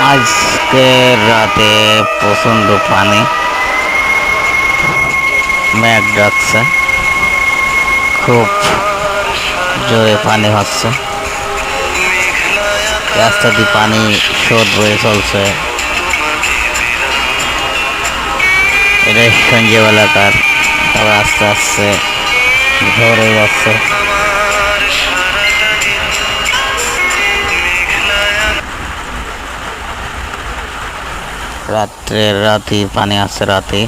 আজকের রাতে প্রচন্ড পানি, মেঘ ডাকছে, খুব জোরে পানি হচ্ছে। রাস্তা দিয়ে পানি স্রোত বয়ে চলছে। এটা সঞ্জীব এলাকার, তারপর আস্তে আস্তে ঝড়ে যাচ্ছে। রাতে পানি আছে রাতে।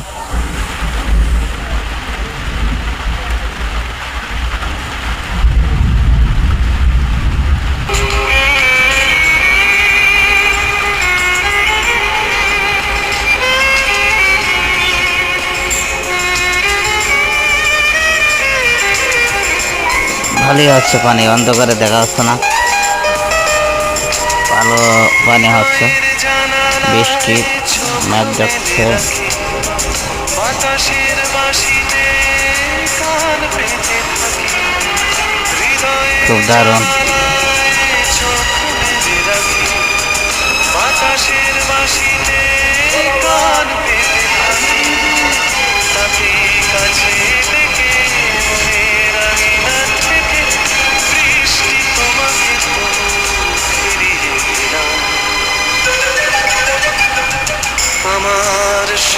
ভালোই হচ্ছে পানি, অন্ধকারে দেখা যাচ্ছে না, ভালো পানি হচ্ছে। বৃষ্টি, মেঘ ডাকছে। খুব দারুণ।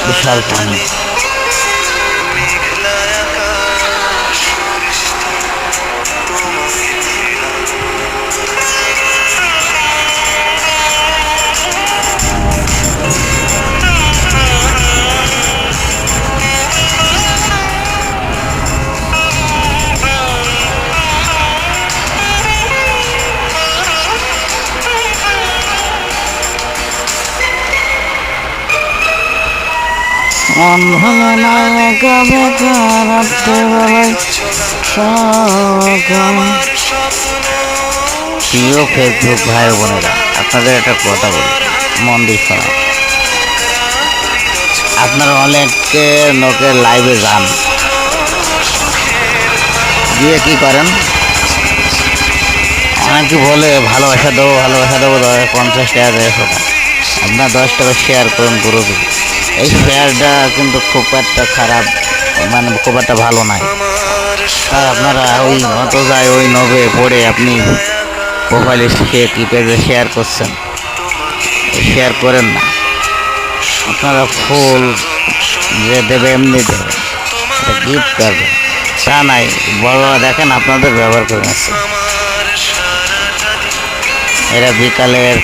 বিশাল পানি। প্রিয় ফেসবুক ভাই বোনেরা, আপনাদের একটা কথা বলি, মন দিয়ে শোনা। আপনারা অনেকে লোকের লাইভে যান, গিয়ে কি করেন, অনেকে বলে ভালোবাসা দেবো 50 টাকা দেয়। আপনার 10 টাকা শেয়ার করুন গ্রুপে। এই শেয়ারটা কিন্তু খুব একটা খারাপ, মানে খুব একটা ভালো নয়। তাই আপনারা ওই মতো যায় ওই নবে পড়ে আপনি প্রোফাইলে কি পেজে শেয়ার করছেন, শেয়ার করেন না। আপনারা ফুল যে দেবে এমনি দেবে, গিফট করবে তা নাই। বড়রা দেখেন আপনাদের ব্যবহার করে আসছে। এরা বিকালের